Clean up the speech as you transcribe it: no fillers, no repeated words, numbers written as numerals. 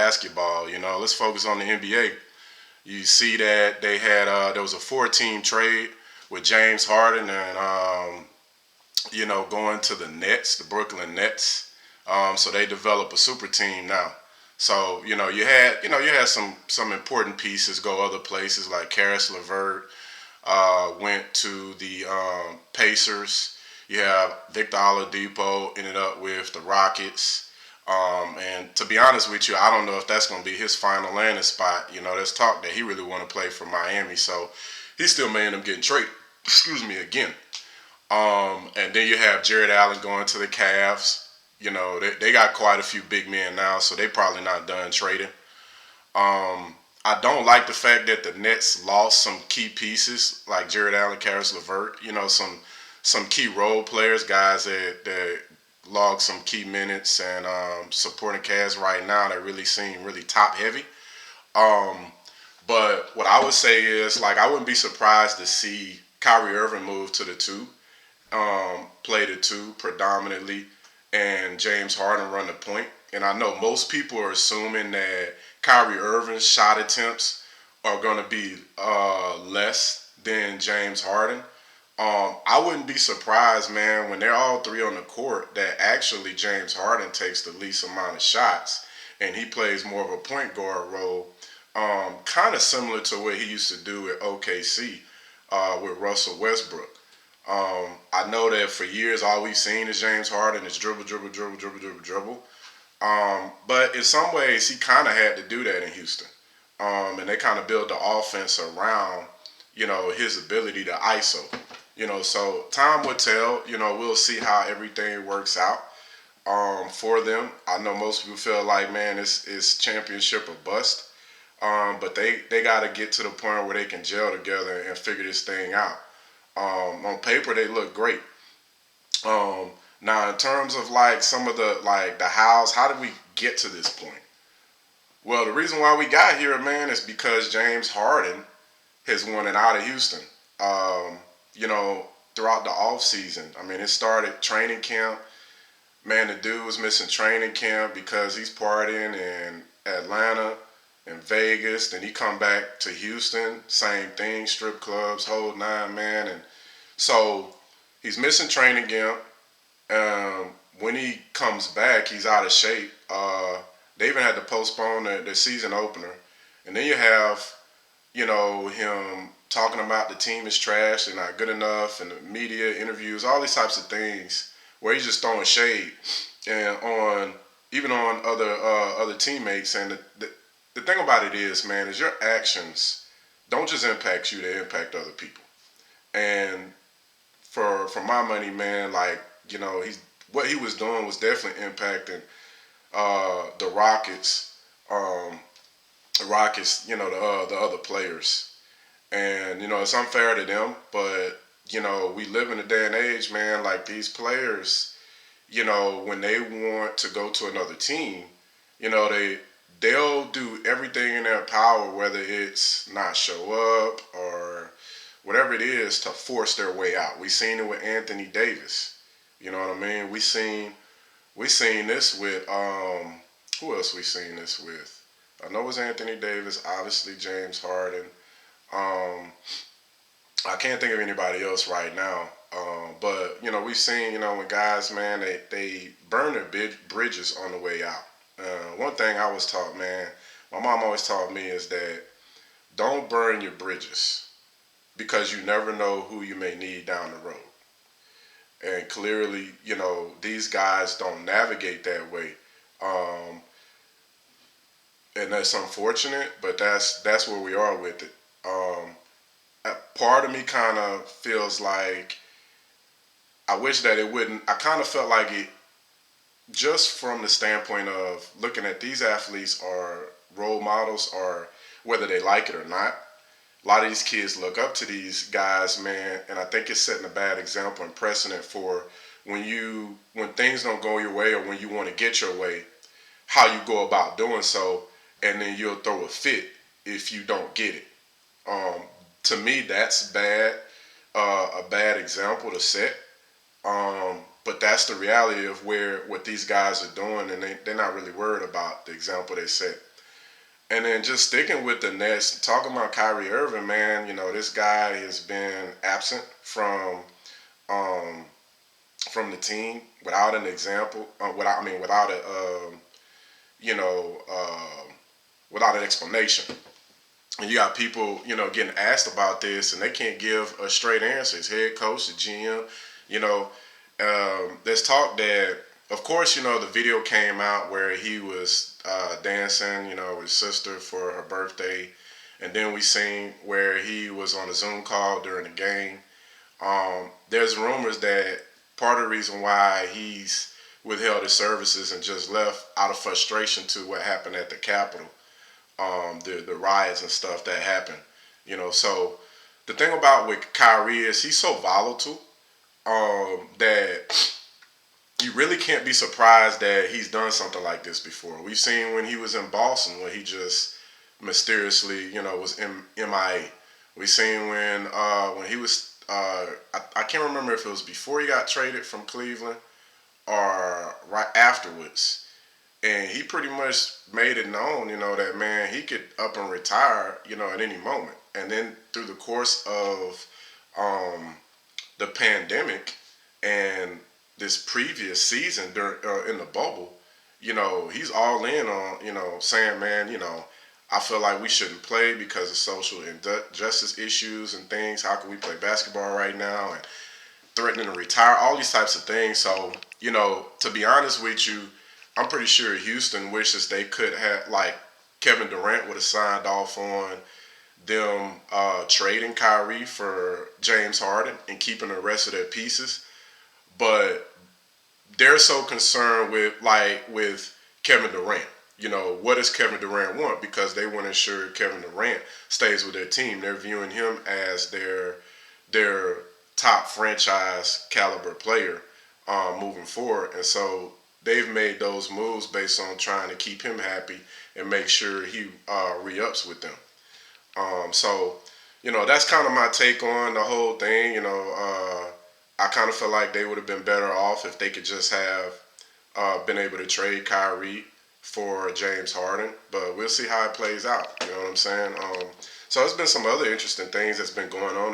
basketball. Let's focus on the NBA. You see that they had there was a four-team trade with James Harden and going to the Nets, the Brooklyn Nets. So they develop a super team now. So you had some important pieces go other places like Karis LeVert went to the Pacers. You have Victor Oladipo ended up with the Rockets. And to be honest with you, I don't know if that's going to be his final landing spot. There's talk that he really want to play for Miami, so he still may end up getting traded. Excuse me again. And then you have Jared Allen going to the Cavs. They got quite a few big men now, so they probably not done trading. I don't like the fact that the Nets lost some key pieces like Jared Allen, Karis LeVert. Some key role players, guys that logged some key minutes and supporting cast right now that really seem really top heavy. Um, but what I would say is like I wouldn't be surprised to see Kyrie Irving move to the two, play the two predominantly, and James Harden run the point. And I know most people are assuming that Kyrie Irving's shot attempts are going to be less than James Harden. I wouldn't be surprised, man, when they're all three on the court that actually James Harden takes the least amount of shots and he plays more of a point guard role, kind of similar to what he used to do at OKC with Russell Westbrook. I know that for years all we've seen is James Harden is dribble, dribble, dribble, dribble, dribble, dribble. But in some ways, he kind of had to do that in Houston. And they kind of built the offense around, his ability to ISO. So time will tell. We'll see how everything works out for them. I know most people feel like, man, it's championship or bust. But they got to get to the point where they can gel together and figure this thing out. On paper, they look great. Um, Now, in terms of like some of the hows, how did we get to this point? Well, the reason why we got here, man, is because James Harden has wanted out of Houston. Um, you know, Throughout the off season, I mean, it started training camp. Man, the dude was missing training camp because he's partying in Atlanta and Vegas. Then he come back to Houston, same thing, strip clubs, whole nine, man. And so he's missing training camp. When he comes back, he's out of shape. They even had to postpone the season opener. And then you have, him talking about the team is trash, they're not good enough, and the media interviews, all these types of things where he's just throwing shade and on even on other teammates. And the thing about it is, man, is your actions don't just impact you; they impact other people. And for my money, man, like he's what he was doing was definitely impacting the Rockets. The Rockets, the other players, and it's unfair to them. But we live in a day and age, man. Like these players, when they want to go to another team, they'll do everything in their power, whether it's not show up or whatever it is, to force their way out. We seen it with Anthony Davis. You know what I mean? We seen this with who else we seen this with? I know it was Anthony Davis, obviously James Harden. Um, I can't think of anybody else right now. But we've seen when guys, man, they burn their bridges on the way out. One thing I was taught, man, my mom always taught me is that don't burn your bridges because you never know who you may need down the road. And clearly, these guys don't navigate that way. Um, and that's unfortunate, but that's where we are with it. Part of me kind of feels like I wish that it wouldn't. I kind of felt like it just from the standpoint of looking at these athletes are role models, or whether they like it or not. A lot of these kids look up to these guys, man, and I think it's setting a bad example and precedent for when things don't go your way or when you want to get your way, how you go about doing so, and then you'll throw a fit if you don't get it. Um, to me, that's bad, a bad example to set. But that's the reality of what these guys are doing, and they're not really worried about the example they set. And then just sticking with the Nets, talking about Kyrie Irving, man, this guy has been absent um, from the team without an example, without a, you know, without an explanation. And you got people, getting asked about this, and they can't give a straight answer. His head coach, the GM, you know, there's talk that, of course, the video came out where he was dancing, with his sister for her birthday, and then we seen where he was on a Zoom call during the game. There's rumors that part of the reason why he's withheld his services and just left out of frustration to what happened at the Capitol, the riots and stuff that happened. So the thing about with Kyrie is he's so volatile, that you really can't be surprised that he's done something like this before. We've seen when he was in Boston where he just mysteriously, was MIA. We've seen when he was, I can't remember if it was before he got traded from Cleveland or right afterwards. And he pretty much made it known, that man, he could up and retire, at any moment. And then through the course of um, the pandemic and this previous season in the bubble, he's all in on, saying, man, I feel like we shouldn't play because of social injustice issues and things. How can we play basketball right now? And threatening to retire, all these types of things. So, to be honest with you, I'm pretty sure Houston wishes they could have, like, Kevin Durant would have signed off on them trading Kyrie for James Harden and keeping the rest of their pieces. But they're so concerned with Kevin Durant. What does Kevin Durant want? Because they want to ensure Kevin Durant stays with their team. They're viewing him as their top franchise caliber player moving forward, and so they've made those moves based on trying to keep him happy and make sure he re-ups with them. So, that's kind of my take on the whole thing. I kind of feel like they would have been better off if they could just have been able to trade Kyrie for James Harden. But we'll see how it plays out. You know what I'm saying? So there's been some other interesting things that's been going on